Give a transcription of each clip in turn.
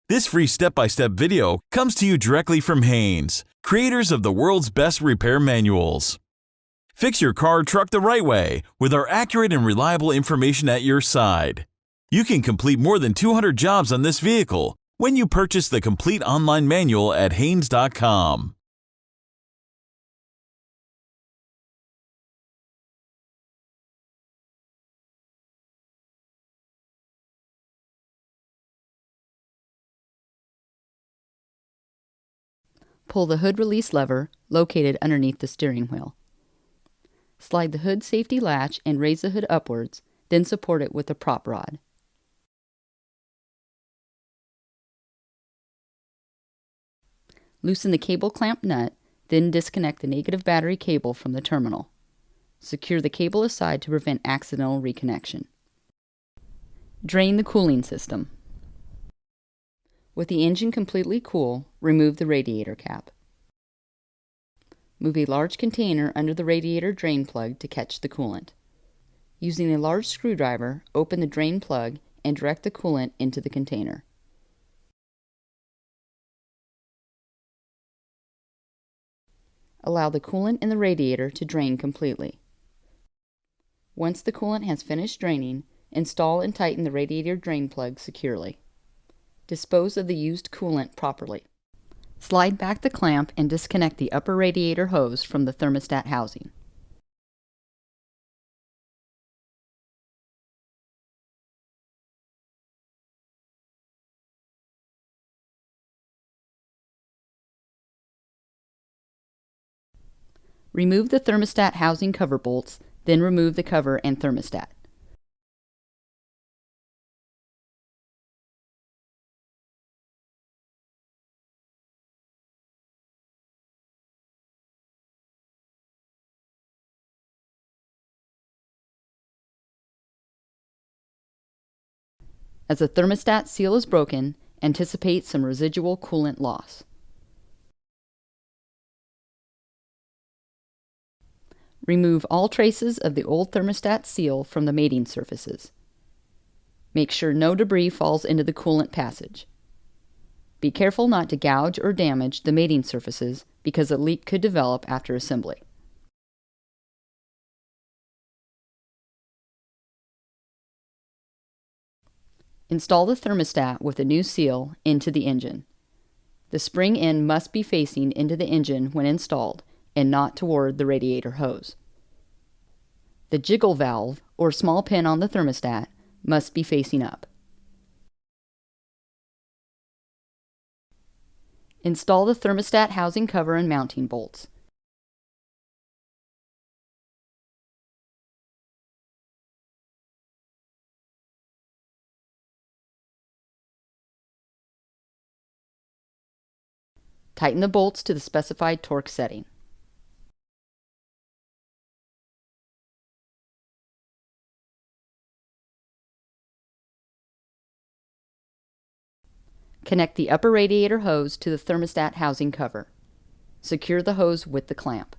This free step-by-step video comes to you directly from Haynes, creators of the world's best repair manuals. Fix your car or truck the right way with our accurate and reliable information at your side. You can complete more than 200 jobs on this vehicle when you purchase the complete online manual at Haynes.com. Pull the hood release lever located underneath the steering wheel. Slide the hood safety latch and raise the hood upwards, then support it with a prop rod. Loosen the cable clamp nut, then disconnect the negative battery cable from the terminal. Secure the cable aside to prevent accidental reconnection. Drain the cooling system. With the engine completely cool, remove the radiator cap. Move a large container under the radiator drain plug to catch the coolant. Using a large screwdriver, open the drain plug and direct the coolant into the container. Allow the coolant in the radiator to drain completely. Once the coolant has finished draining, install and tighten the radiator drain plug securely. Dispose of the used coolant properly. Slide back the clamp and disconnect the upper radiator hose from the thermostat housing. Remove the thermostat housing cover bolts, then remove the cover and thermostat. As the thermostat seal is broken, anticipate some residual coolant loss. Remove all traces of the old thermostat seal from the mating surfaces. Make sure no debris falls into the coolant passage. Be careful not to gouge or damage the mating surfaces because a leak could develop after assembly. Install the thermostat with a new seal into the engine. The spring end must be facing into the engine when installed and not toward the radiator hose. The jiggle valve, or small pin on the thermostat, must be facing up. Install the thermostat housing cover and mounting bolts. Tighten the bolts to the specified torque setting. Connect the upper radiator hose to the thermostat housing cover. Secure the hose with the clamp.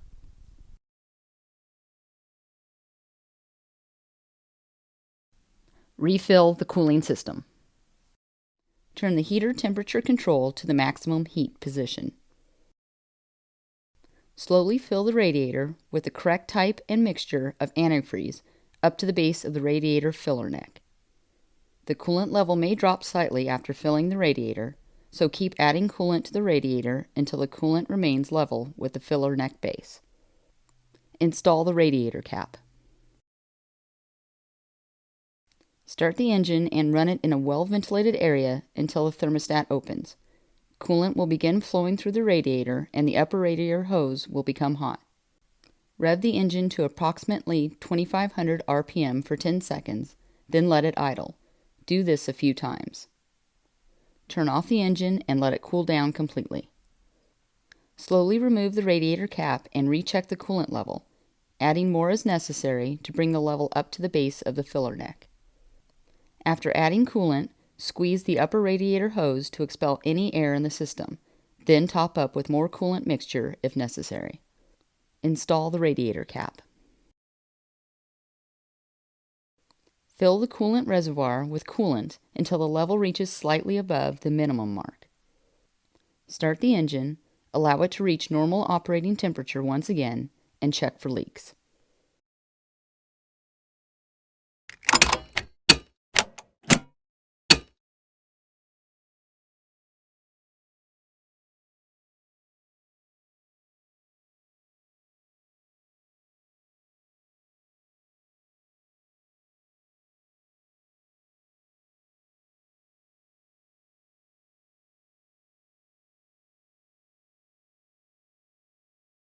Refill the cooling system. Turn the heater temperature control to the maximum heat position. Slowly fill the radiator with the correct type and mixture of antifreeze up to the base of the radiator filler neck. The coolant level may drop slightly after filling the radiator, so keep adding coolant to the radiator until the coolant remains level with the filler neck base. Install the radiator cap. Start the engine and run it in a well-ventilated area until the thermostat opens. Coolant will begin flowing through the radiator and the upper radiator hose will become hot. Rev the engine to approximately 2500 RPM for 10 seconds, then let it idle. Do this a few times. Turn off the engine and let it cool down completely. Slowly remove the radiator cap and recheck the coolant level, adding more as necessary to bring the level up to the base of the filler neck. After adding coolant, squeeze the upper radiator hose to expel any air in the system, then top up with more coolant mixture if necessary. Install the radiator cap. Fill the coolant reservoir with coolant until the level reaches slightly above the minimum mark. Start the engine, allow it to reach normal operating temperature once again, and check for leaks.